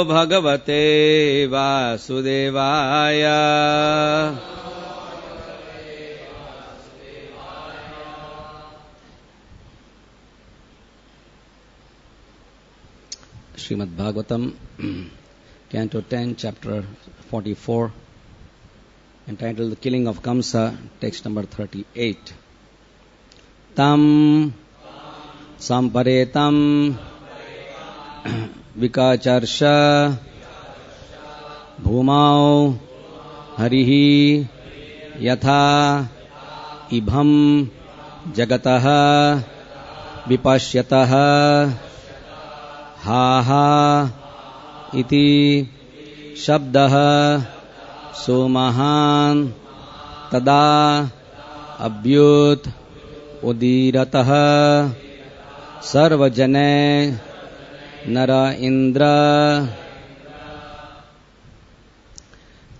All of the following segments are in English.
भगवते वासुदेवाय। Srimad Bhagavatam, Canto 10, Chapter 44, entitled The Killing of Kamsa, text number 38. Tam samparetam vikacharsha bhumau harihi yatha ibham jagatah vipashyatah ha ha iti shabdah sumahan tada abhyut udiratah sarvajane nara indra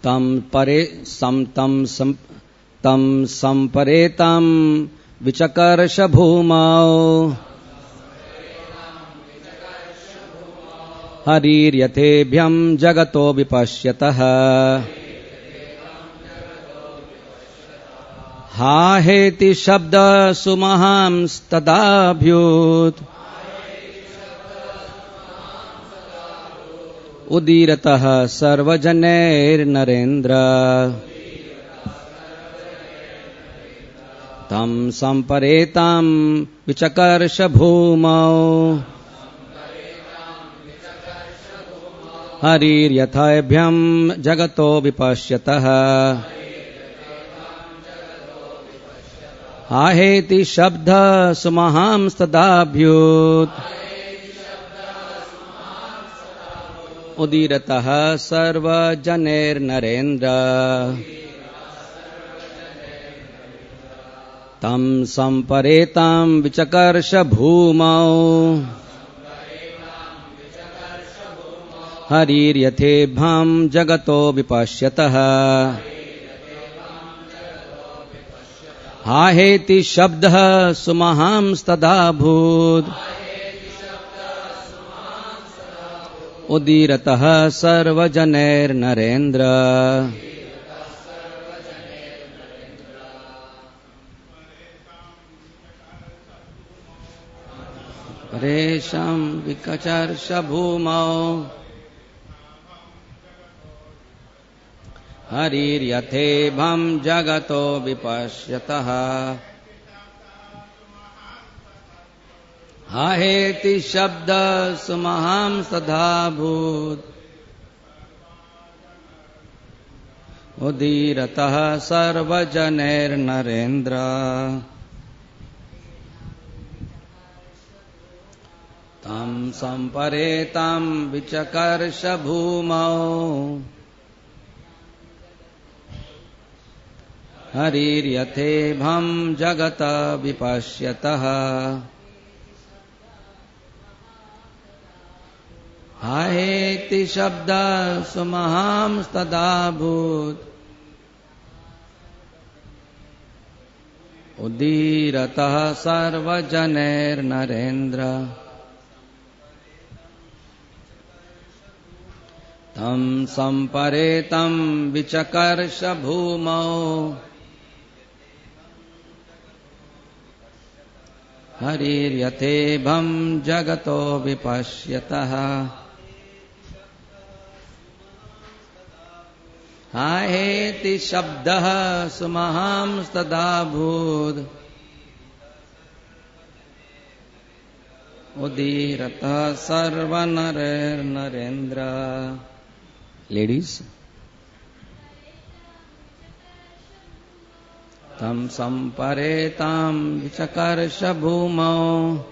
tam samparetam vichakarsha bhumau hariryatebhyam jagato vipashyatah ha heti shabda sumaham stadabhyut udiratah sarvajaner narendra tam samparetam vichakarsha bhumau hariryathabhyam jagato vipashyatah aheti shabda sumaham stadabhyut udiratah sarva janer narendra tam samparetam vichakarsha bhumau hariryatebhyam jagato vipashyatah aheti shabdah sumaham stadabhut udiratah sarvajaner narendra paresham vikacharsha bhumau hariryatebhyam jagato vipashyatah aheti shabda sumaham stadabhut udiratah sarvajaner narendra tam samparetam vichakarsha bhumau hariryatebhyam jagata vipashyatah aheti shabda sumaham stadabhut udiratah sarvajaner narendra tam samparetam vichakarsha bhumau hariryatebhyam jagato vipashyatah aheti shabdah sumaham stadabhut udiratah sarvanarer narendra. Ladies, tam samparetam vichakarsha bhumau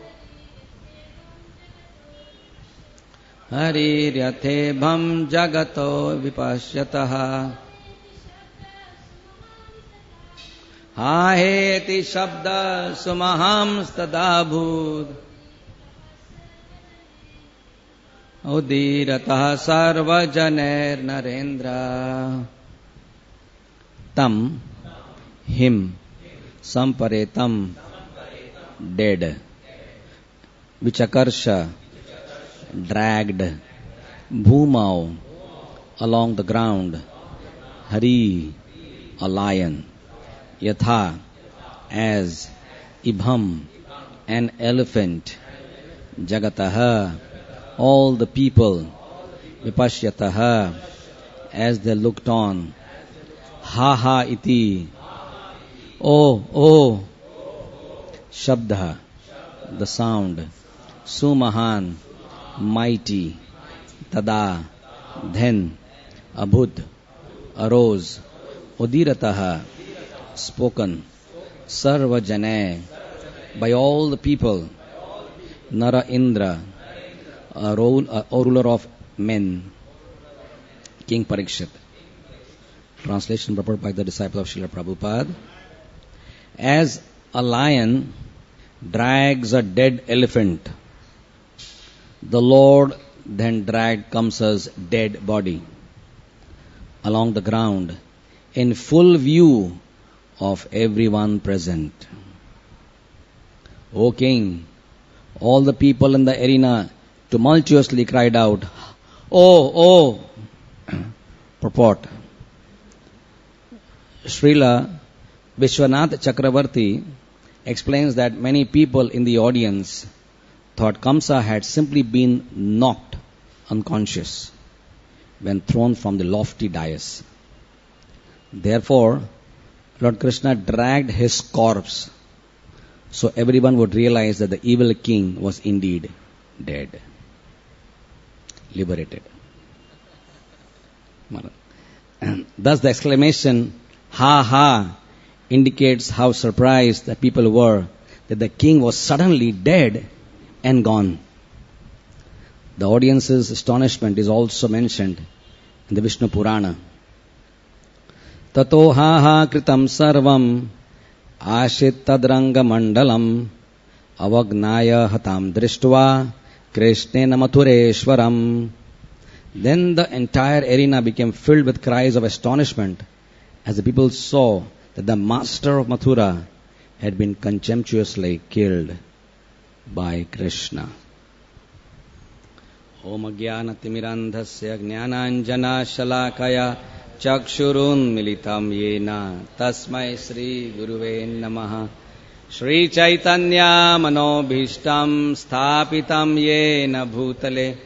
hariryatebhyam jagato vipashyatah aheti shabda sumaham stadabhut udiratah sarvajaner narendra tam him samparetam dead vichakarsha dragged Bhumau, along the ground, Hari, a lion, Yatha, as, Ibham, an elephant, Jagataha, all the people, Vipashyataha, as they looked on, Ha ha iti, oh, Shabda, the sound, Sumahan, mighty, Tada, then, Abhud, arose, Udirataha, spoken, Sarva Jane, by all the people, Nara Indra, a ruler of men, King Parikshit. Translation purport by the disciple of Srila Prabhupada. As a lion drags a dead elephant, the Lord then dragged Kamsa's dead body along the ground in full view of everyone present. O King, all the people in the arena tumultuously cried out, Oh! Purport. Srila Vishwanath Chakravarti explains that many people in the audience thought Kamsa had simply been knocked unconscious when thrown from the lofty dais. Therefore, Lord Krishna dragged his corpse so everyone would realize that the evil king was indeed dead, liberated. Thus the exclamation, Ha ha, indicates how surprised the people were that the king was suddenly dead and gone. The audience's astonishment is also mentioned in the Vishnu Purana. Tato ha ha kritam sarvam ashit tadrang mandalam avagnaya hatam drishtva krishnena mathureshwaram. Then the entire arena became filled with cries of astonishment as the people saw that the master of Mathura had been contemptuously killed by Krishna. Om Jnana Timirandhasya Jnananjana Shalakaya Chakshurun Militam Yena Tasmai Sri Guruve Namaha Shri Chaitanya Manobhishtam Sthapitam Yena Bhutale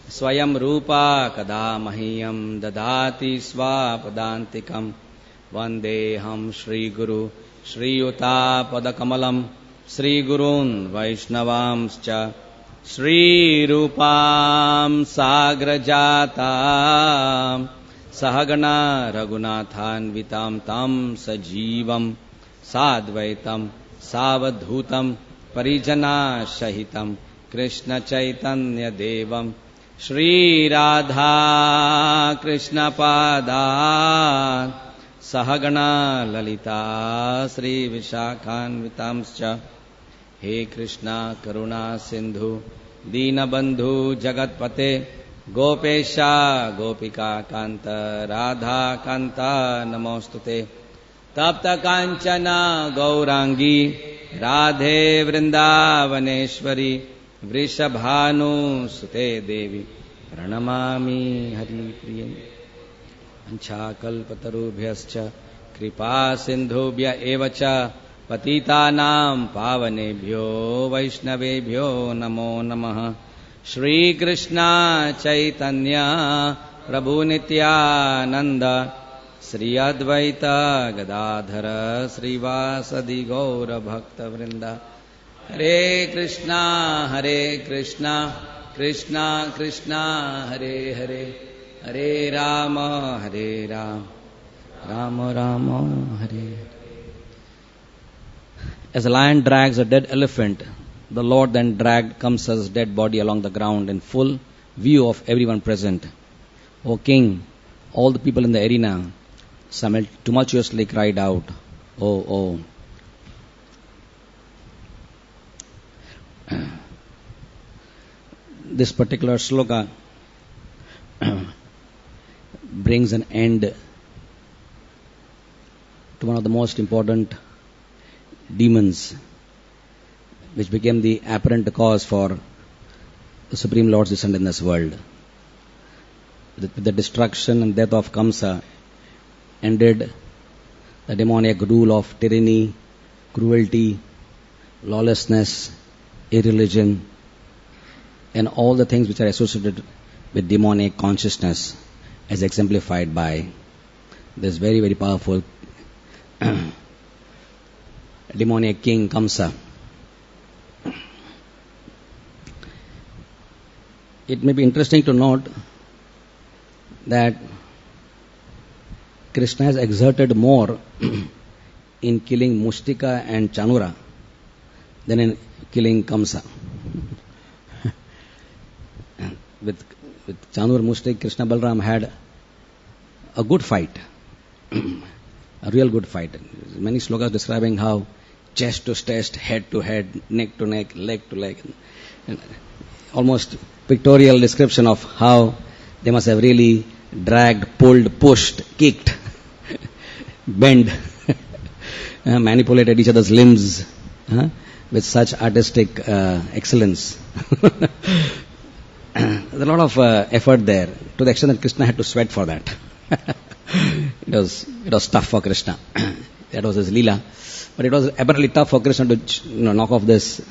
Swayam Rupa Kada Mahiyam Dadati Swapadantikam Vandeham Shri Guru Shri Yuta Padakamalam Shri Gurun Vaishnavamscha Shri Rupam Sagrajatam Sahagana Raghunathan Vitam Tam Sajivam Sadvaitam Savadhutam Parijana Shahitam Krishna Chaitanya Devam Shri Radha Krishna Padan Sahagana Lalita Sri Vishakhan Vitamscha He Krishna Karuna Sindhu Dina Bandhu Jagatpate Gopesha Gopika Kanta Radha Kanta Namostute Tapta Kanchana Gaurangi Radhe Vrindavaneshwari Vrishabhanu Sute Devi Pranamami Hari Priya Anchakalpatarubhyascha Kripa Sindhubhya Evacha Patitanam Pavanebhyo Vaishnavebhyo Namo Namaha Shri Krishna Chaitanya Prabhu Nityananda Sri Advaita Gadadhara Sri Vasadi Gaura Bhakta Vrinda Hare Krishna Krishna Krishna Hare Hare Hare Rama Rama Rama Hare. As a lion drags a dead elephant, the Lord then dragged Kamsa's dead body along the ground in full view of everyone present. O King, all the people in the arena tumultuously cried out, Oh! This particular sloka brings an end to one of the most important demons, which became the apparent cause for the Supreme Lord's descent in this world. with the destruction and death of Kamsa, ended the demoniac rule of tyranny, cruelty, lawlessness, irreligion, and all the things which are associated with demonic consciousness, as exemplified by this very, very powerful demoniac king Kamsa. It may be interesting to note that Krishna has exerted more in killing Mustika and Chanura than in killing Kamsa. With Chanur Mustik, Krishna Balram had a good fight, a real good fight. Many slokas describing how chest to chest, head to head, neck to neck, leg to leg, and almost pictorial description of how they must have really dragged, pulled, pushed, kicked, bent, manipulated each other's limbs with such artistic excellence. There's a lot of effort there, to the extent that Krishna had to sweat for that. It was tough for Krishna. That was his Leela. But it was apparently tough for Krishna to knock off this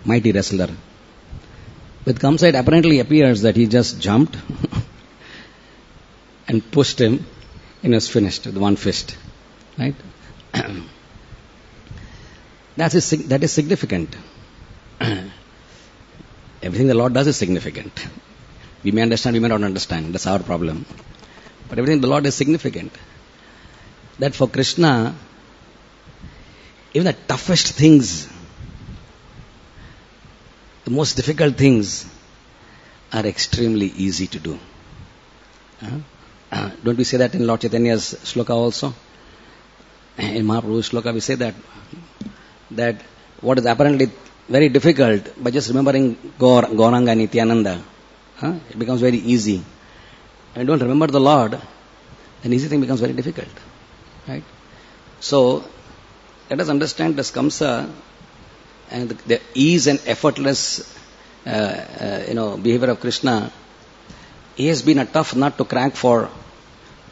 mighty wrestler. With Kamsa, it apparently appears that he just jumped and pushed him, and he was finished with one fist. Right? That is significant. Everything the Lord does is significant. We may understand, we may not understand. That's our problem. But everything the Lord is significant. That for Krishna, even the toughest things, the most difficult things are extremely easy to do. Don't we say that in Lord Chaitanya's shloka also? In Mahaprabhu's shloka we say that what is apparently very difficult, by just remembering Gauranga Nityananda, it becomes very easy. When you don't remember the Lord, an easy thing becomes very difficult. Right? So, let us understand this Kamsa and the ease and effortless behavior of Krishna. He has been a tough nut to crack for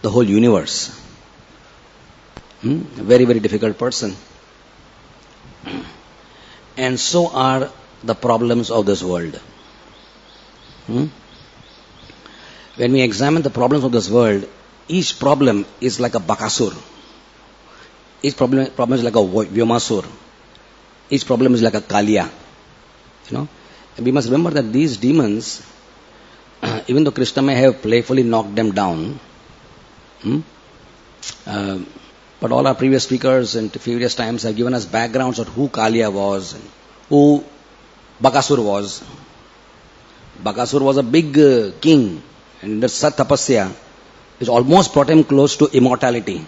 the whole universe. A very, very difficult person. And so are the problems of this world. When we examine the problems of this world, each problem is like a Bakasur. Each problem is like a Vyomasur. Each problem is like a Kaliya. And we must remember that these demons, even though Krishna may have playfully knocked them down, but all our previous speakers and previous times have given us backgrounds of who Kaliya was, and who Bakasur was. Bakasur was a big king, and the Sat Tapasya, which almost brought him close to immortality,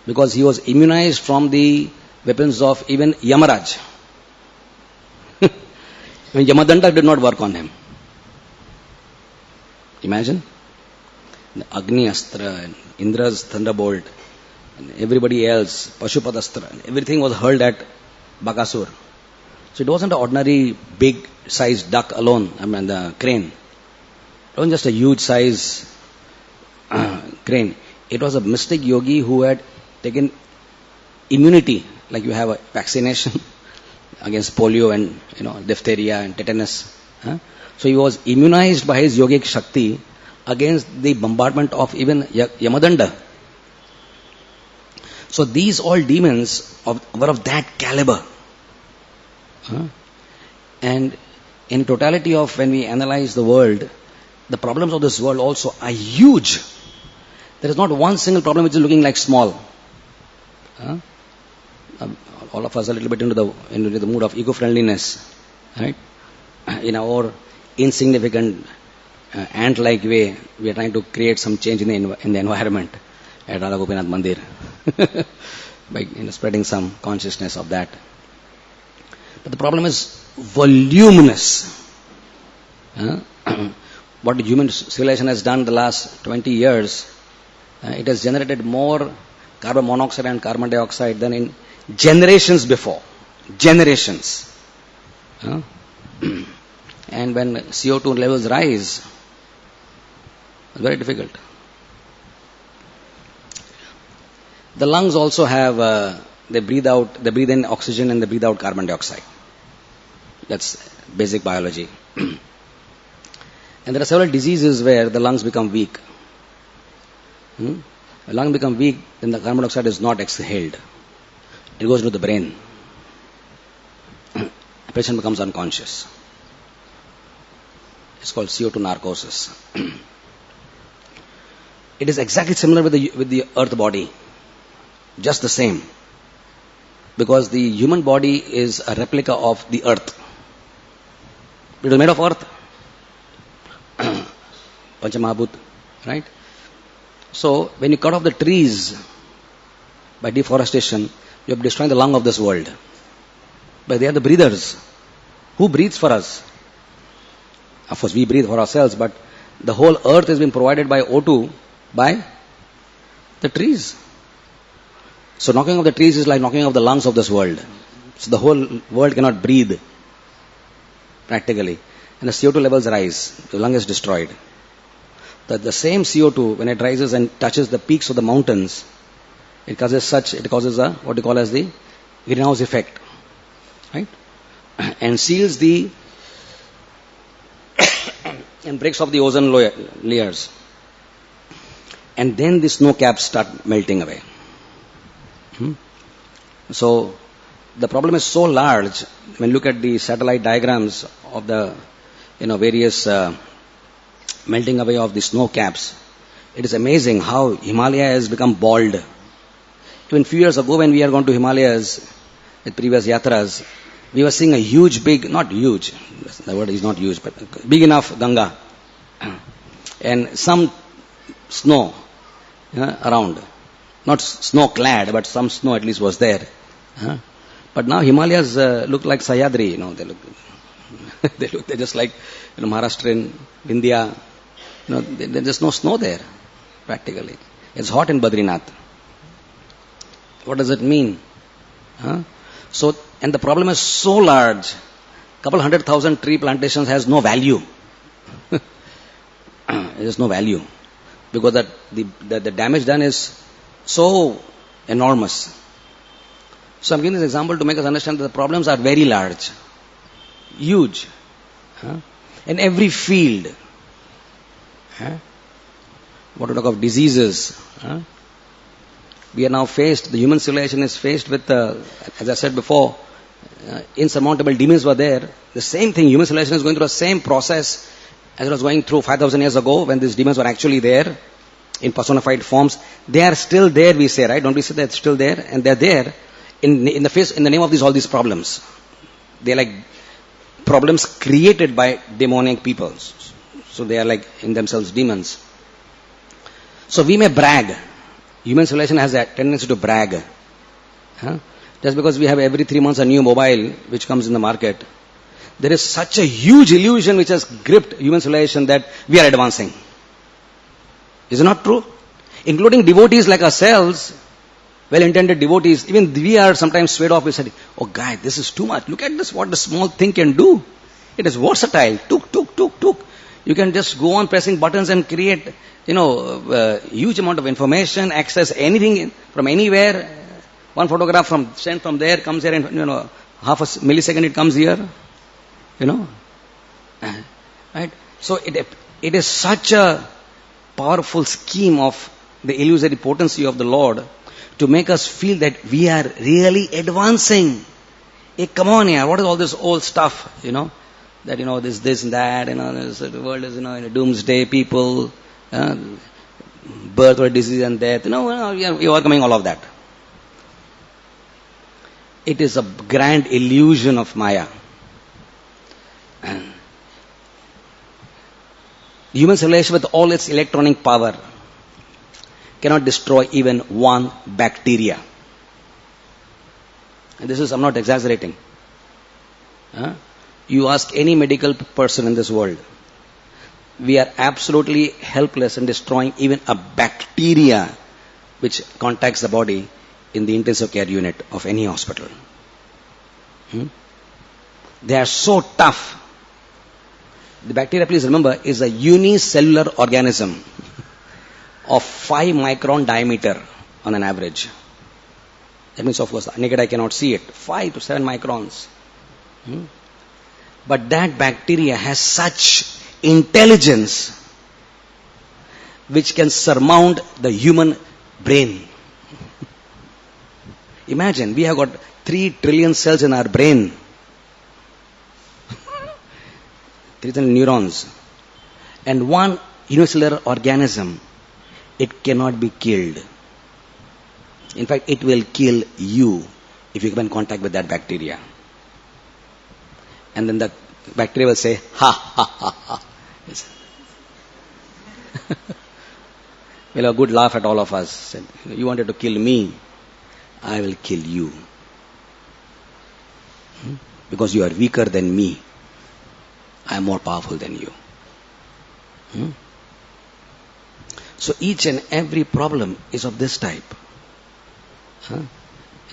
because he was immunized from the weapons of even Yamaraj. When Yamadanda did not work on him. Imagine? The Agni Astra, and Indra's thunderbolt, and everybody else, Pashupadastra, and everything was hurled at Bakasur. So it wasn't an ordinary big sized duck alone, the crane. It wasn't just a huge size crane. It was a mystic yogi who had taken immunity, like you have a vaccination against polio and diphtheria and tetanus. So he was immunized by his yogic Shakti against the bombardment of even Yamadanda. So these all demons were of that caliber. And in totality of when we analyze the world, the problems of this world also are huge. There is not one single problem which is looking like small. All of us are a little bit into the mood of eco-friendliness, right? In our insignificant ant-like way, we are trying to create some change in the environment at Radha Gopinath Mandir by spreading some consciousness of that. But the problem is voluminous. What the human civilization has done the last 20 years, it has generated more carbon monoxide and carbon dioxide than in generations before. Generations. And when CO2 levels rise, Very difficult. The lungs also have, they breathe in oxygen and they breathe out carbon dioxide. That's basic biology. And there are several diseases where the lungs become weak. The lungs become weak, then the carbon dioxide is not exhaled. It goes into the brain. The patient becomes unconscious. It's called CO2 narcosis. It is exactly similar with the earth body. Just the same. Because the human body is a replica of the earth. It is made of earth. Panchamahabhut, right? So, when you cut off the trees by deforestation, you are destroying the lung of this world. But they are the breathers. Who breathes for us? Of course, we breathe for ourselves, but the whole earth has been provided by O2 by the trees. So, knocking off the trees is like knocking off the lungs of this world. So, the whole world cannot breathe, practically. And the CO2 levels rise. The lung is destroyed. The same CO2, when it rises and touches the peaks of the mountains, it causes what you call as the greenhouse effect, right? And seals and breaks off the ozone layers. And then the snow caps start melting away. So, the problem is so large, when you look at the satellite diagrams of the, various melting away of the snow caps, it is amazing how Himalaya has become bald. Even few years ago when we are going to Himalayas with previous yatras, we were seeing a not huge, the word is not huge, but big enough Ganga. And some snow around. Not snow clad, but some snow at least was there. But now Himalayas look like Sahyadri, they're just like Maharashtra and India. There's just no snow there, practically. It's hot in Badrinath. What does it mean? So, and the problem is so large. Couple 100,000 tree plantations has no value. There is no value. Because the damage done is so enormous. So I'm giving this example to make us understand that the problems are very large. Huge. In every field. What to talk of diseases. We are now faced, the human civilization is faced with, as I said before, insurmountable demons were there. The same thing, human civilization is going through the same process as it was going through 5,000 years ago when these demons were actually there in personified forms. They are still there, we say, right? Don't we say they're still there? And they're there in the name of all these problems. They're like problems created by demonic people. So they are like in themselves demons. So we may brag. Human civilization has a tendency to brag. Just because we have every 3 months a new mobile which comes in the market, there is such a huge illusion which has gripped human civilization that we are advancing. Is it not true? Including devotees like ourselves, well-intended devotees, even we are sometimes swayed off. We said, oh guy, this is too much. Look at this, what the small thing can do. It is versatile. Tuk. You can just go on pressing buttons and create, huge amount of information, access anything from anywhere. One photograph sent from there comes here in, half a millisecond it comes here. Right? So it is such a powerful scheme of the illusory potency of the Lord to make us feel that we are really advancing. Hey, come on here, what is all this old stuff, that, this and that, the world is, in a doomsday, people, birth or disease and death, we are overcoming all of that. It is a grand illusion of Maya. And human civilization with all its electronic power cannot destroy even one bacteria. And this is, I'm not exaggerating. You ask any medical person in this world, we are absolutely helpless in destroying even a bacteria which contacts the body in the intensive care unit of any hospital. They are so tough. The bacteria, please remember, is a unicellular organism. of 5 micron diameter on an average. That means, of course, naked eye cannot see it. 5 to 7 microns. But that bacteria has such intelligence which can surmount the human brain. Imagine, we have got 3 trillion cells in our brain. 3 trillion neurons. And one unicellular organism, it cannot be killed. In fact, it will kill you if you come in contact with that bacteria. And then the bacteria will say, ha, ha, ha, ha. Yes. We'll have a good laugh at all of us. Said, you wanted to kill me, I will kill you. Because you are weaker than me. I am more powerful than you. So each and every problem is of this type. In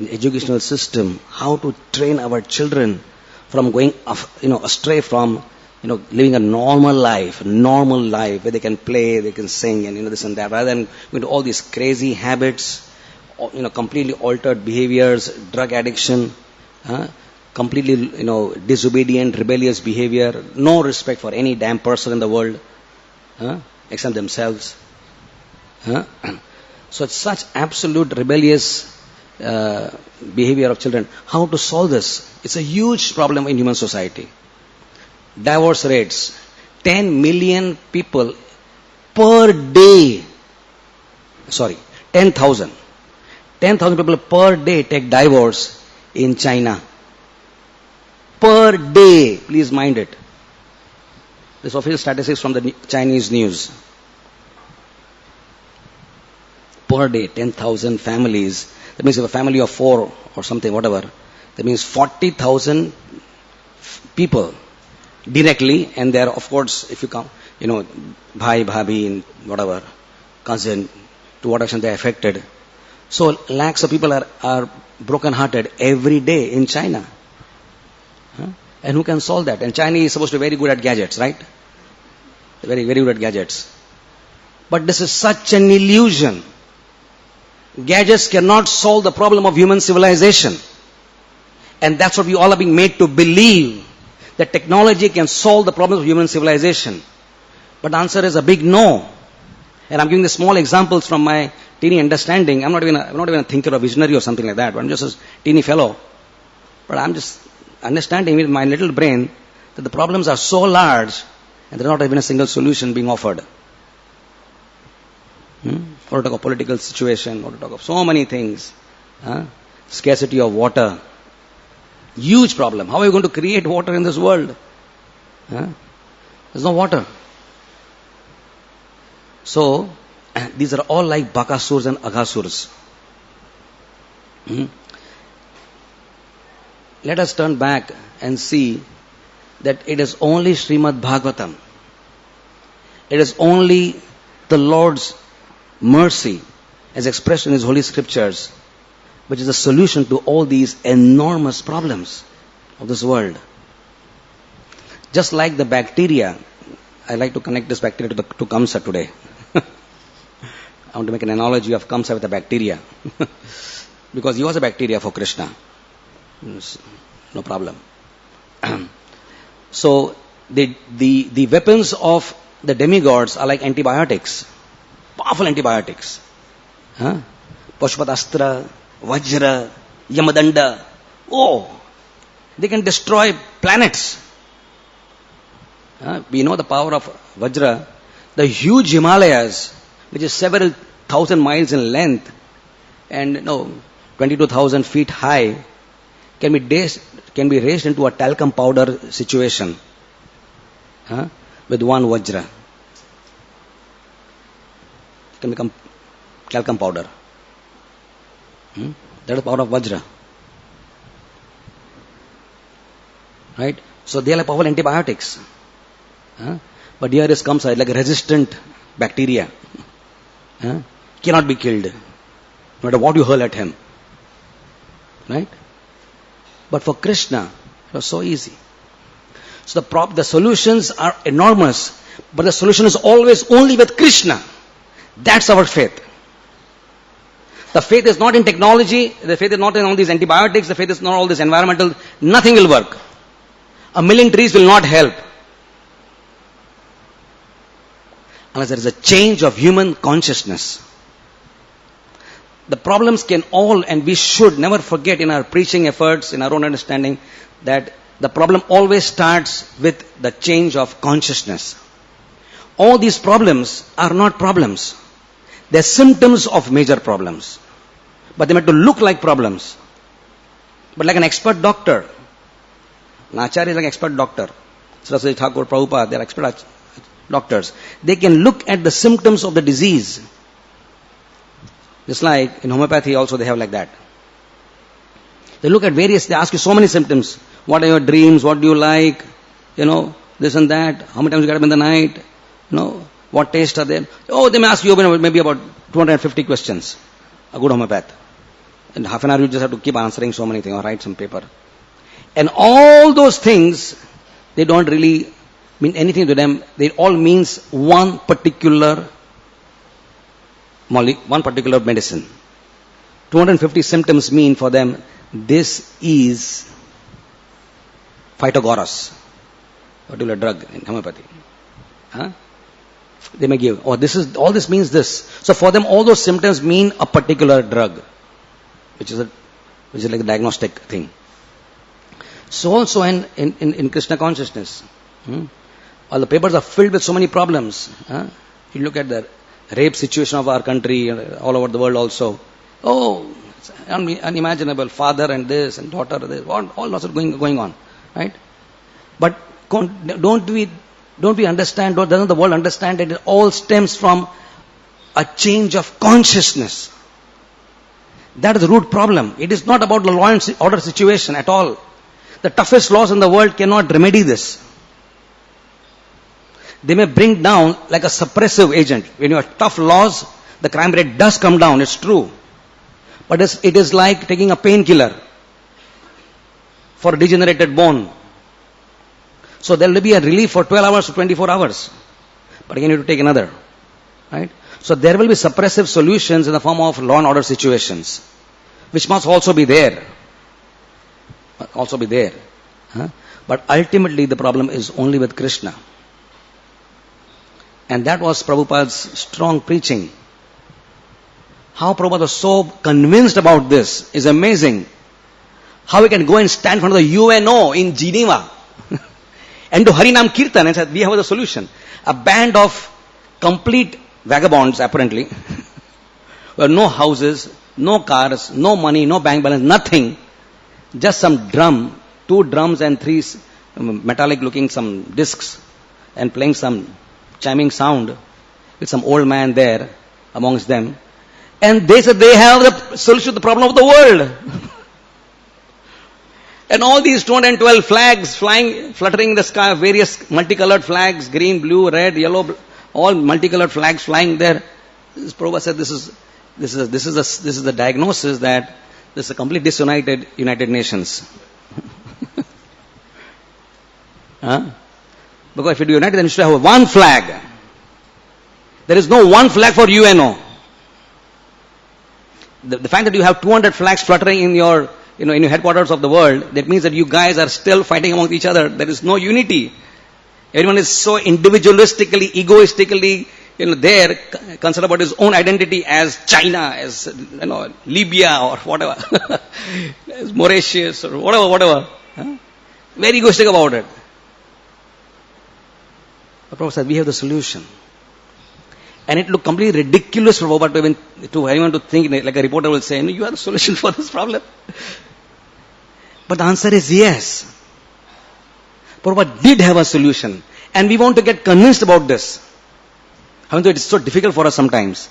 the educational system, how to train our children from going astray from living a normal life where they can play, they can sing, and this and that, rather than going to all these crazy habits, completely altered behaviors, drug addiction, completely disobedient, rebellious behavior, no respect for any damn person in the world except themselves. So it's such absolute rebellious behavior of children. How to solve this? It's a huge problem in human society. Divorce rates. 10 million people per day. 10,000. 10,000 people per day take divorce in China. Per day. Please mind it. This official statistics from the Chinese news. Per day, 10,000 families. That means if a family of 4 or something, whatever, that means 40,000 people directly, and there, of course, if you come, bhai, bhabhi, and whatever, cousin, to what extent they are affected. So lakhs of people are broken-hearted every day in China. And who can solve that? And China is supposed to be very good at gadgets, right? Very, very good at gadgets. But this is such an illusion. Gadgets cannot solve the problem of human civilization. And that's what we all are being made to believe, that technology can solve the problems of human civilization. But the answer is a big no. And I'm giving the small examples from my teeny understanding. I'm not even a thinker or visionary or something like that. I'm just a teeny fellow. But I'm just understanding with my little brain that the problems are so large and there's not even a single solution being offered. Or to talk of political situation, or to talk of so many things. Scarcity of water. Huge problem. How are you going to create water in this world? There's no water. So, these are all like Bakasurs and Aghasurs. Let us turn back and see that it is only Srimad Bhagavatam. It is only the Lord's mercy as expressed in His holy scriptures, which is a solution to all these enormous problems of this world. Just like the bacteria, I like to connect this bacteria to Kamsa today. I want to make an analogy of Kamsa with a bacteria. Because he was a bacteria for Krishna. No problem. So, the weapons of the demigods are like antibiotics. Powerful antibiotics. Pashpatastra, Vajra, Yamadanda. Oh, they can destroy planets. We know the power of Vajra. The huge Himalayas, which is several thousand miles in length and 22,000 feet high, can be raised into a talcum powder situation with one Vajra. Can become talcum powder. That is the power of Vajra. Right? So they are like powerful antibiotics. But here is comes like a resistant bacteria. Cannot be killed. No matter what you hurl at him. Right? But for Krishna, it was so easy. So the solutions are enormous, but the solution is always only with Krishna. That's our faith. The faith is not in technology, the faith is not in all these antibiotics, the faith is not all this environmental, nothing will work. A million trees will not help. Unless there is a change of human consciousness. The problems can all, and we should never forget in our preaching efforts, in our own understanding, that the problem always starts with the change of consciousness. All these problems are not problems. They're symptoms of major problems. But they meant to look like problems. But like an expert doctor, an acharya is like an expert doctor. Saraswati Thakur, Prabhupada, they're expert doctors. They can look at the symptoms of the disease. Just like in homeopathy also they have like that. They look at various, they ask you so many symptoms. What are your dreams? What do you like? This and that. How many times you get up in the night? What taste are there? Oh, they may ask you maybe about 250 questions. A good homeopath. In half an hour you just have to keep answering so many things or write some paper. And all those things, they don't really mean anything to them. They all means one particular medicine. 250 symptoms mean for them, this is Phytogoras, particular drug in homeopathy. They may give, all this means this. So for them, all those symptoms mean a particular drug, which is like a diagnostic thing. So also in Krishna consciousness, all the papers are filled with so many problems. You look at the rape situation of our country, all over the world also. Oh, it's unimaginable. Father and this and daughter, this, all lots of going on, right? But don't we understand? Doesn't the world understand that it all stems from a change of consciousness? That is the root problem. It is not about the law and order situation at all. The toughest laws in the world cannot remedy this. They may bring down like a suppressive agent. When you have tough laws, the crime rate does come down, it's true. But it is like taking a painkiller for a degenerated bone. So there will be a relief for 12 hours to 24 hours. But again you have to take another. Right? So there will be suppressive solutions in the form of law and order situations, which must also be there. But ultimately the problem is only with Krishna. And that was Prabhupada's strong preaching. How Prabhupada was so convinced about this is amazing. How he can go and stand in front of the UNO in Geneva and do Harinam Kirtan and say, we have the solution. A band of complete vagabonds apparently, where no houses, no cars, no money, no bank balance, nothing. Just some drum, 2 drums and 3 metallic looking some discs and playing some chiming sound with some old man there amongst them. And they said they have the solution to the problem of the world. And all these 212 flags fluttering in the sky, various multicolored flags, green, blue, red, yellow, all multicolored flags flying there. Prabhupada said this is the diagnosis that this is a complete disunited United Nations. Because if you do united, then you should have one flag. There is no one flag for UNO. The fact that you have 200 flags fluttering in your headquarters of the world, that means that you guys are still fighting among each other. There is no unity. Everyone is so individualistically, egoistically, there, concerned about his own identity as China, as, Libya or whatever, as Mauritius or whatever. Very egoistic about it. The Prophet said, we have the solution. And it looked completely ridiculous for Prabhupada to anyone to think, like a reporter will say, you are the solution for this problem. But the answer is yes. Prabhupada did have a solution. And we want to get convinced about this. However, it is so difficult for us sometimes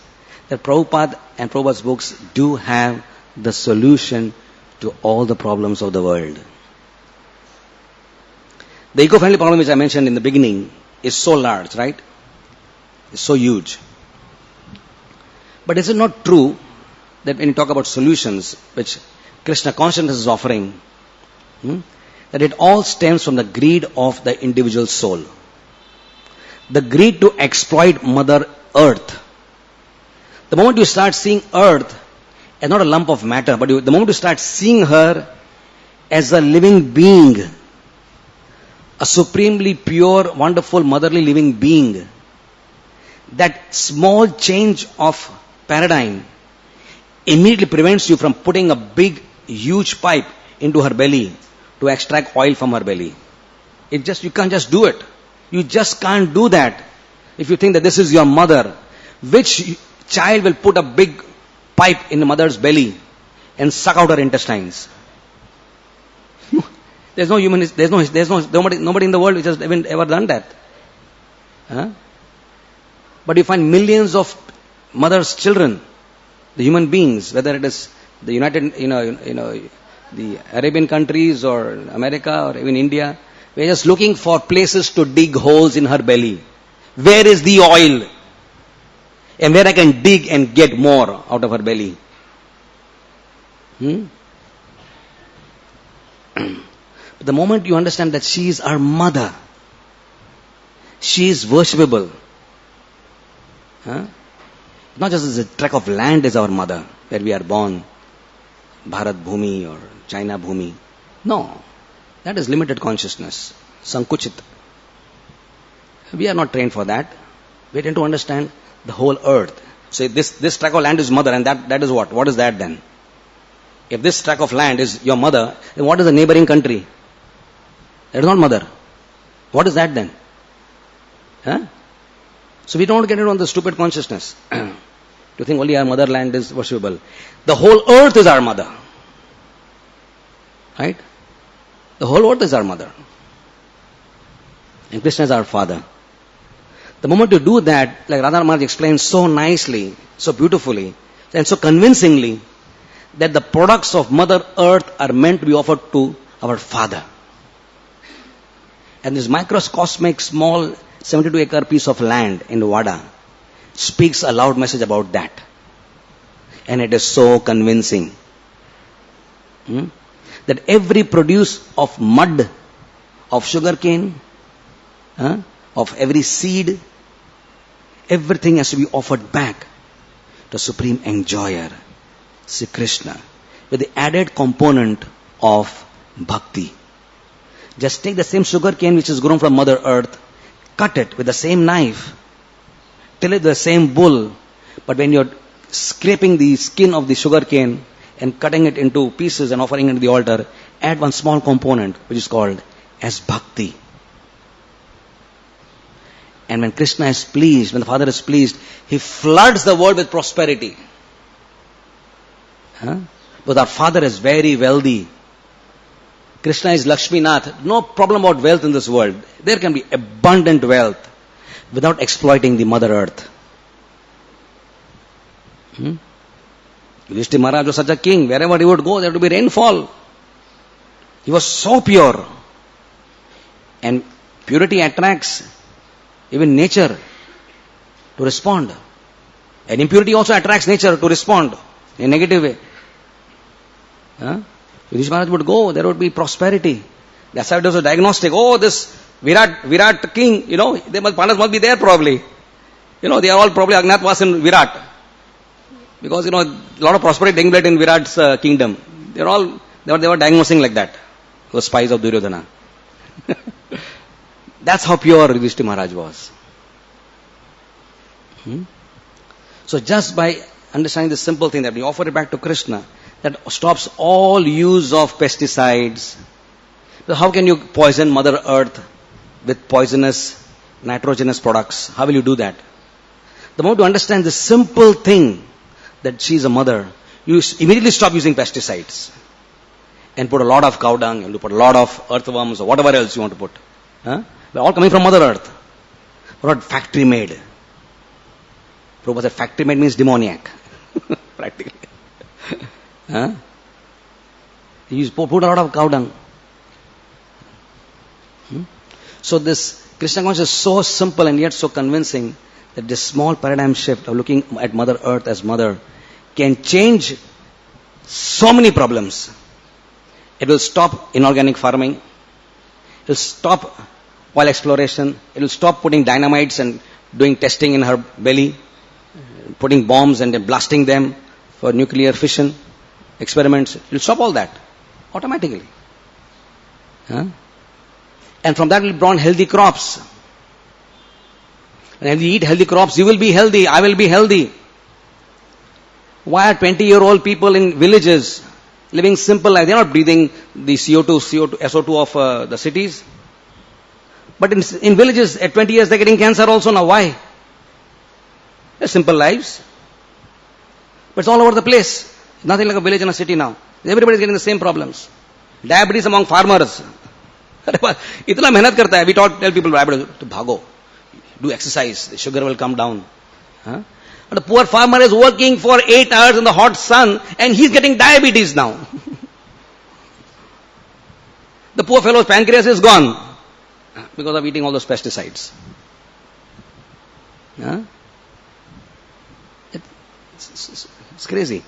that Prabhupada and Prabhupada's books do have the solution to all the problems of the world. The eco-friendly problem which I mentioned in the beginning is so large, right? It's so huge. But is it not true that when you talk about solutions which Krishna consciousness is offering, that it all stems from the greed of the individual soul? The greed to exploit Mother Earth The moment you start seeing earth as not a lump of matter, but the moment you start seeing her as a living being, a supremely pure, wonderful, motherly living being, that small change of paradigm immediately prevents you from putting a big, huge pipe into her belly to extract oil from her belly. You can't just do it. You just can't do that. If you think that this is your mother, which child will put a big pipe in the mother's belly and suck out her intestines? There's no human, nobody in the world which has even ever done that. Huh? But you find millions of mothers' children, the human beings, whether it is the the Arabian countries or America or even India, we're just looking for places to dig holes in her belly. Where is the oil? And where I can dig and get more out of her belly. But the moment you understand that she is our mother, she is worshipable. Not just as a tract of land is our mother, where we are born, Bharat Bhumi or China Bhumi. No, that is limited consciousness, Sankuchit. We are not trained for that. We tend to understand the whole earth. So if this tract of land is mother, and that is what? What is that then? If this tract of land is your mother, then what is the neighboring country? That is not mother. What is that then? So we don't get it on the stupid consciousness. To think only our motherland is worshipable. The whole earth is our mother. Right? The whole earth is our mother. And Krishna is our father. The moment you do that, like Radha Maharaj explains so nicely, so beautifully, and so convincingly, that the products of Mother Earth are meant to be offered to our Father. And this microcosmic small 72-acre piece of land in Wada speaks a loud message about that. And it is so convincing. That every produce of mud, of sugarcane, of every seed, everything has to be offered back to Supreme Enjoyer, Sri Krishna, with the added component of bhakti. Just take the same sugar cane which is grown from Mother Earth, cut it with the same knife, till it the same bull, but when you're scraping the skin of the sugar cane and cutting it into pieces and offering it to the altar, add one small component which is called as bhakti. And when Krishna is pleased, when the Father is pleased, He floods the world with prosperity. But our Father is very wealthy. Krishna is Lakshmi Nath. No problem about wealth in this world. There can be abundant wealth without exploiting the Mother Earth. Yudhishthira Maharaj was such a king. Wherever he would go, there would be rainfall. He was so pure. And purity attracts even nature to respond. And impurity also attracts nature to respond in a negative way. Yudhishthira Maharaj would go, there would be prosperity. That's how it was a diagnostic. Oh, this Virat king, Pandavas must be there probably. They are all probably Agnatwas in Virat. Because, a lot of prosperity taking place in Virat's kingdom. They were diagnosing like that. The spies of Duryodhana. That's how pure Yudhishthira Maharaj was. So just by understanding this simple thing that we offer it back to Krishna, that stops all use of pesticides. So how can you poison Mother Earth with poisonous, nitrogenous products? How will you do that? The moment you understand this simple thing, that she is a mother, you immediately stop using pesticides. And put a lot of cow dung, and you put a lot of earthworms, or whatever else you want to put. They're all coming from Mother Earth. They're not factory made. Prabhupada said factory made means demoniac. Practically. You put a lot of cow dung. So this Krishna consciousness is so simple and yet so convincing that this small paradigm shift of looking at Mother Earth as mother can change so many problems. It will stop inorganic farming. It will stop oil exploration. It will stop putting dynamites and doing testing in her belly. putting bombs and blasting them for nuclear fission experiments. You'll stop all that automatically. Huh? And from that will be born healthy crops. And if you eat healthy crops, you will be healthy, I will be healthy. Why are 20-year-old people in villages living simple life? They are not breathing the SO2 of the cities. But in villages, at 20 years, they're getting cancer also now. Why? They're simple lives. But it's all over the place. Nothing like a village and a city now. Everybody is getting the same problems. Diabetes among farmers. इतना मेहनत करता है. We tell people, to bhago, do exercise, the sugar will come down. Huh? But the poor farmer is working for 8 hours in the hot sun and he's getting diabetes now. The poor fellow's pancreas is gone because of eating all those pesticides. Huh? It's crazy.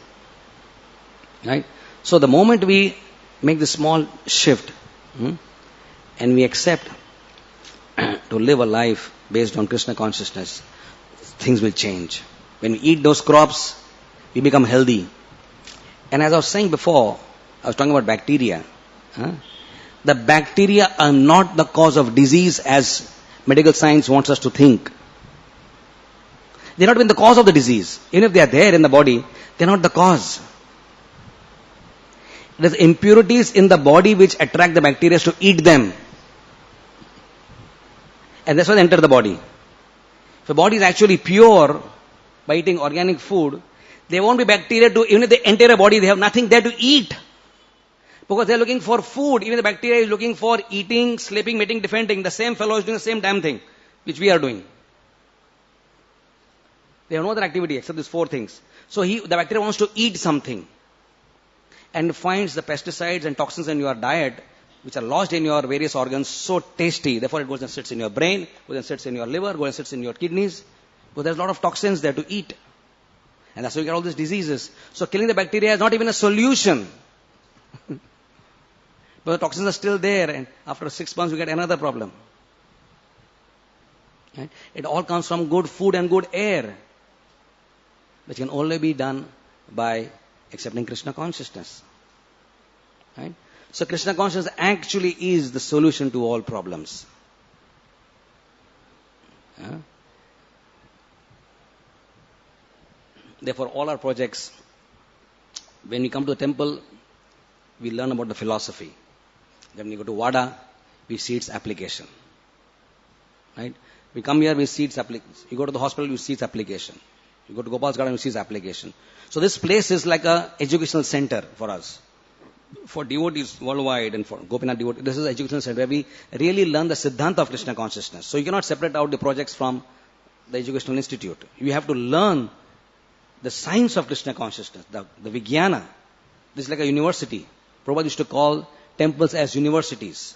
Right? So the moment we make this small shift and we accept to live a life based on Krishna consciousness, things will change. When we eat those crops, we become healthy. And as I was saying before, I was talking about bacteria. The bacteria are not the cause of disease as medical science wants us to think. They're not even the cause of the disease. Even if they are there in the body, they're not the cause. There's impurities in the body which attract the bacteria to eat them. And that's why they enter the body. If the body is actually pure by eating organic food, there won't be bacteria to, even if they enter a body, they have nothing there to eat. Because they're looking for food. Even the bacteria is looking for eating, sleeping, mating, defending. The same fellow is doing the same damn thing, which we are doing. They have no other activity except these 4 things. So the bacteria wants to eat something and finds the pesticides and toxins in your diet which are lodged in your various organs so tasty. Therefore it goes and sits in your brain, goes and sits in your liver, goes and sits in your kidneys. Because there's a lot of toxins there to eat. And that's why you get all these diseases. So killing the bacteria is not even a solution. But the toxins are still there and after 6 months you get another problem. Right? It all comes from good food and good air, which can only be done by accepting Krishna consciousness. Right? So Krishna consciousness actually is the solution to all problems. Therefore, all our projects, when we come to the temple, we learn about the philosophy. Then we go to Vada, we see its application. Right? We come here, we see its application. You go to the hospital, you see its application. You go to Gopal's garden, you see its application. So this place is like an educational center for us. For devotees worldwide and for Gopinath devotees, this is an educational center where we really learn the Siddhanta of Krishna consciousness. So you cannot separate out the projects from the educational institute. You have to learn the science of Krishna consciousness, the Vijnana. This is like a university. Prabhupada used to call temples as universities.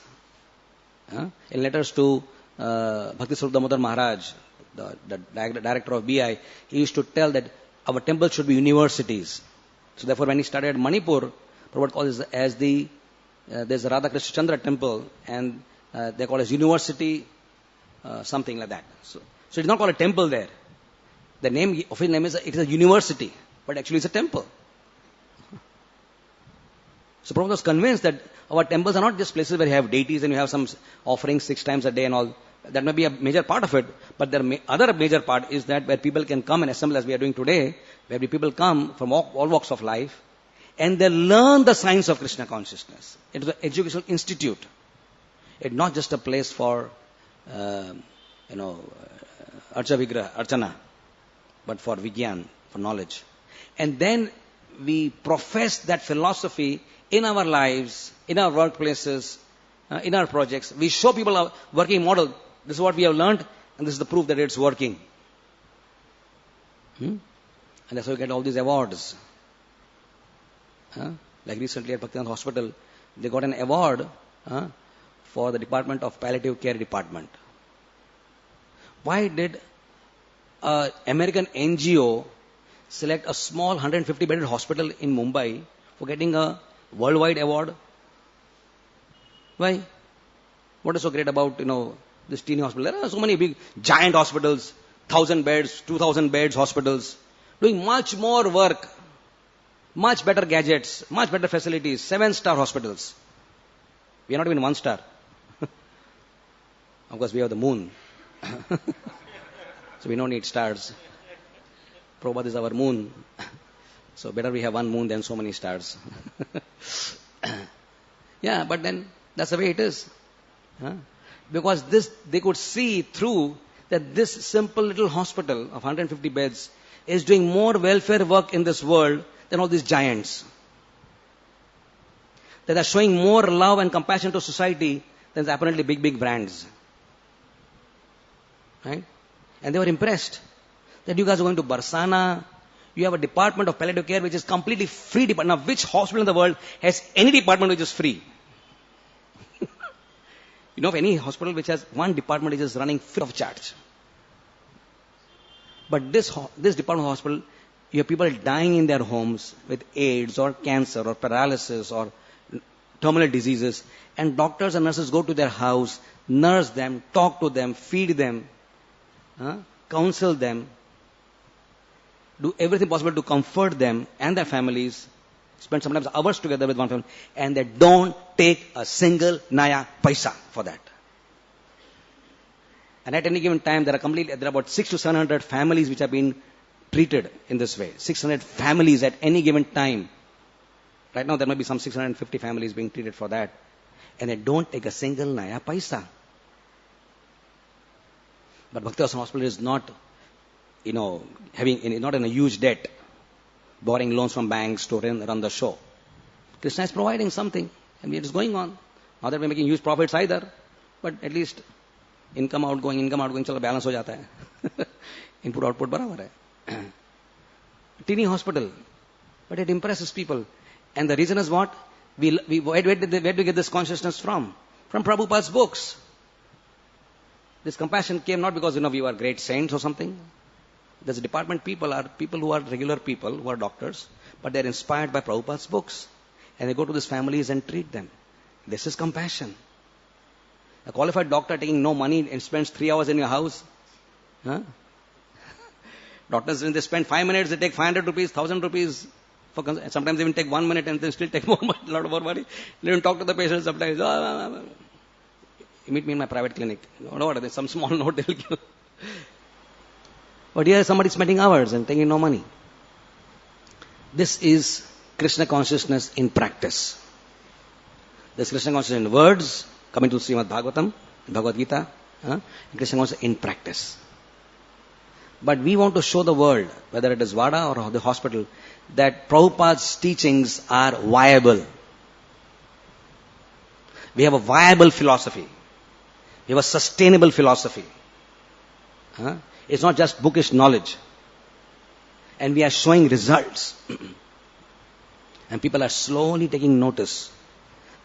In letters to Bhakti Swarup Damodar Maharaj, the director of BI, he used to tell that our temples should be universities. So therefore when he started Manipur, Prabhupada calls it as there's a Radha Krishna Chandra temple and they call it as university, something like that. So it's not called a temple there. The name, official name is, it is a university, but actually it's a temple. So Prabhupada was convinced that our temples are not just places where you have deities and you have some offerings 6 times a day and all. That may be a major part of it, but the other major part is that where people can come and assemble as we are doing today, where people come from all walks of life, and they learn the science of Krishna consciousness. It is an educational institute. It's not just a place for, Archana, but for Vigyan, for knowledge. And then we profess that philosophy in our lives, in our workplaces, in our projects. We show people a working model. This is what we have learned, and this is the proof that it's working. And that's why we get all these awards. Like recently at Bhaktivinoda Hospital, they got an award for the Department of Palliative Care Department. Why did an American NGO select a small 150-bedded hospital in Mumbai for getting a worldwide award? Why? What is so great about, this teeny hospital? There are so many big, giant hospitals, 1,000 beds, 2,000 beds hospitals. doing much more work, much better gadgets, much better facilities, 7-star hospitals. We are not even 1-star. Of course, we have the moon. So we don't need stars. Prabhupada is our moon. So better we have one moon than so many stars. Yeah, but then that's the way it is. Huh? Because this, they could see through that this simple little hospital of 150 beds is doing more welfare work in this world than all these giants. That are showing more love and compassion to society than apparently big brands. Right? And they were impressed that you guys are going to Barsana. You have a department of palliative care which is completely free department. Now, which hospital in the world has any department which is free? You know of any hospital which has one department which is running free of charge? But this department of hospital, you have people dying in their homes with AIDS or cancer or paralysis or terminal diseases, and doctors and nurses go to their house, nurse them, talk to them, feed them, counsel them, do everything possible to comfort them and their families, spend sometimes hours together with one family, and they don't take a single naya paisa for that. And at any given time, there are about 600 to 700 families which have been treated in this way. 600 families at any given time. Right now, there might be some 650 families being treated for that. And they don't take a single naya paisa. But Bhakti Hospital is not, not in a huge debt, borrowing loans from banks to run the show. Krishna is providing something, and it is going on. Not that we're making huge profits either, but at least income outgoing, chalo balance ho jata hai. Input output barabar hai. Teeny hospital, but it impresses people. And the reason is what? Where do we get this consciousness from? From Prabhupada's books. This compassion came not because, we were great saints or something. This department people are people who are regular people, who are doctors, but they're inspired by Prabhupada's books. And they go to these families and treat them. This is compassion. A qualified doctor taking no money and spends 3 hours in your house. Huh? Doctors, when they spend 5 minutes, they take 500 rupees, 1000 rupees. Sometimes even take 1 minute and then still take a lot more money. They don't talk to the patient sometimes. You meet me in my private clinic. There's some small note they will give. But here somebody spending hours and taking no money. This is Krishna consciousness in practice. This Krishna consciousness in words, coming to Srimad Bhagavatam, Bhagavad Gita, and Krishna consciousness in practice. But we want to show the world, whether it is Vada or the hospital, that Prabhupada's teachings are viable. We have a viable philosophy. We have a sustainable philosophy. It's not just bookish knowledge. And we are showing results. And people are slowly taking notice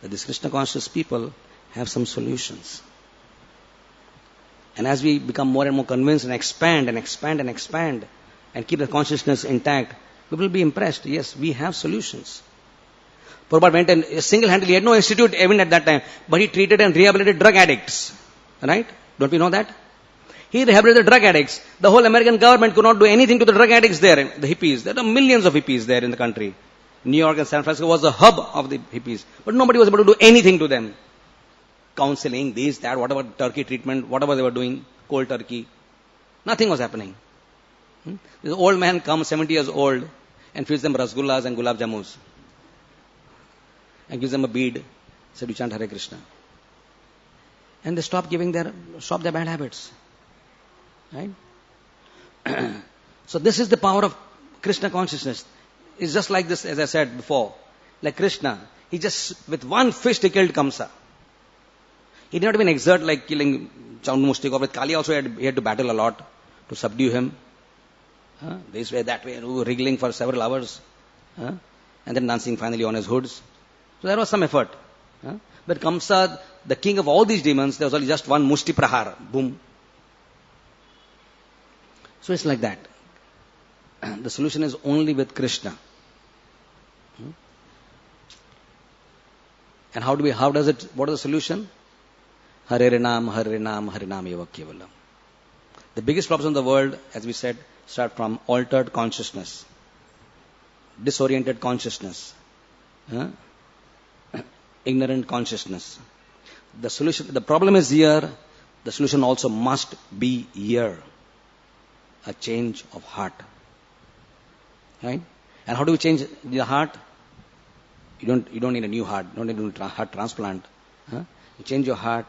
that these Krishna conscious people have some solutions. And as we become more and more convinced and expand and keep the consciousness intact, we will be impressed. Yes, we have solutions. Prabhupada went and single-handedly, he had no institute even at that time, but he treated and rehabilitated drug addicts. Right? Don't we know that? He rehabilitated drug addicts. The whole American government could not do anything to the drug addicts there, the hippies. There are millions of hippies there in the country. New York and San Francisco was the hub of the hippies. But nobody was able to do anything to them. Counseling, this, that, whatever turkey treatment, whatever they were doing, cold turkey. Nothing was happening. This old man comes, 70 years old, and feeds them rasgullas and gulab jamuns. And gives them a bead. Said, you chant Hare Krishna. And they stop their bad habits. Right? So this is the power of Krishna consciousness. It's just like this, as I said before. Like Krishna. He just, with one fist, he killed Kamsa. He did not even exert like killing Chandramushtika. With Kali also he had to battle a lot to subdue him. This way, that way, wriggling for several hours. And then dancing finally on his hoods. So there was some effort. But Kamsa, the king of all these demons, there was only just one mushti prahar. Boom. So it's like that. The solution is only with Krishna. And what is the solution? Hare Nam, Hare Nam, Hare Nam Eva Kevalam. The biggest problems in the world, as we said, start from altered consciousness, disoriented consciousness, huh? Ignorant consciousness. The problem is here, the solution also must be here. A change of heart. Right? And how do we change the heart? You don't need a new heart, you don't need a heart transplant. Huh? You change your heart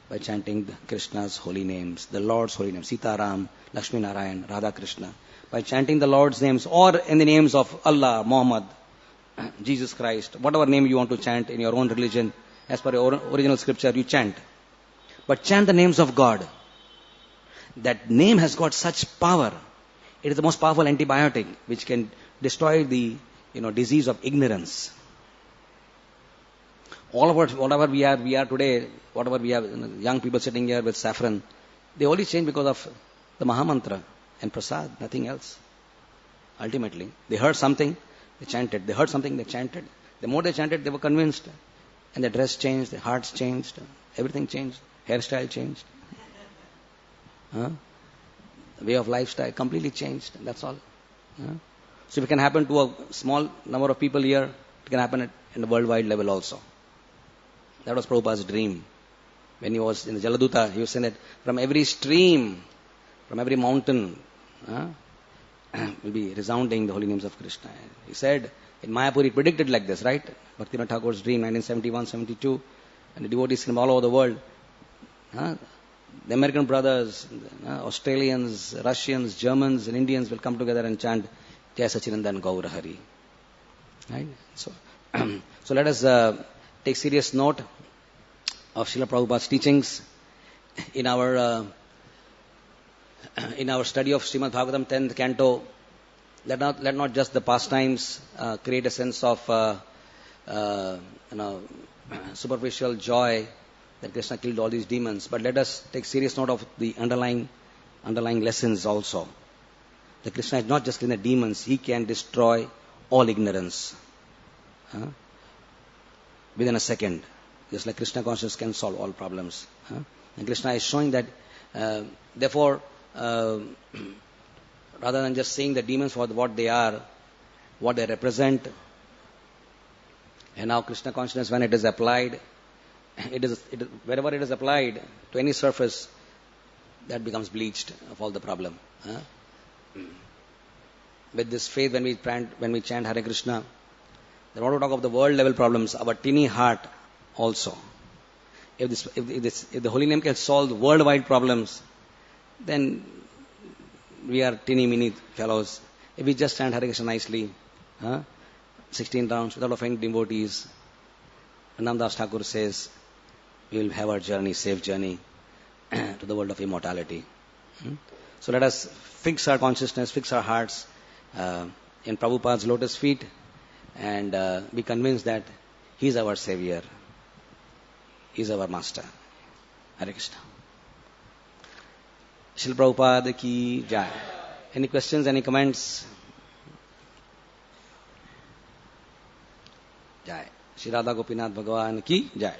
by chanting Krishna's holy names, the Lord's holy names, Sita Ram, Lakshmi Narayan, Radha Krishna. By chanting the Lord's names or in the names of Allah, Muhammad, Jesus Christ, whatever name you want to chant in your own religion, as per your original scripture, you chant. But chant the names of God. That name has got such power. It is the most powerful antibiotic which can destroy the disease of ignorance. All of us, whatever we are today, whatever we have, young people sitting here with saffron, they only change because of the Mahamantra and Prasad, nothing else. Ultimately, they heard something, they chanted. They heard something, they chanted. The more they chanted, they were convinced. And their dress changed, their hearts changed, everything changed, hairstyle changed. Huh? The way of lifestyle completely changed, that's all. Huh? So if it can happen to a small number of people here, it can happen in the worldwide level also. That was Prabhupada's dream. When he was in the Jaladuta, he was saying that from every stream, from every mountain, will be resounding the holy names of Krishna. He said, in Mayapur, he predicted like this, right? Bhaktivinoda Thakur's dream, 1971-72, and the devotees from all over the world. The American brothers, Australians, Russians, Germans, and Indians will come together and chant Jai Sachidanand Gaura Hari. Right? So, so let us take serious note of Srila Prabhupada's teachings in our study of Srimad Bhagavatam 10th canto. Let not just the pastimes create a sense of superficial joy that Krishna killed all these demons, but let us take serious note of the underlying lessons also. That Krishna is not just killing the demons, he can destroy all ignorance within a second. Just like Krishna consciousness can solve all problems. And Krishna is showing that, therefore, rather than just seeing the demons for what they are, what they represent, and now Krishna consciousness, when it is applied, wherever it is applied to any surface, that becomes bleached of all the problem. With this faith, when we chant Hare Krishna, then want to talk of the world level problems, our teeny heart also. If the holy name can solve worldwide problems, then we are teeny mini fellows. If we just chant Hare Krishna nicely, 16 rounds without offending devotees, Namdas Thakur says, we will have our journey, safe journey to the world of immortality. So let us fix our consciousness, fix our hearts in Prabhupada's lotus feet, and be convinced that he is our savior, he is our master. Hare Krishna. Srila Prabhupada ki jai. Any questions, any comments? Jai. Shri Radha Gopinath Bhagavan ki jai.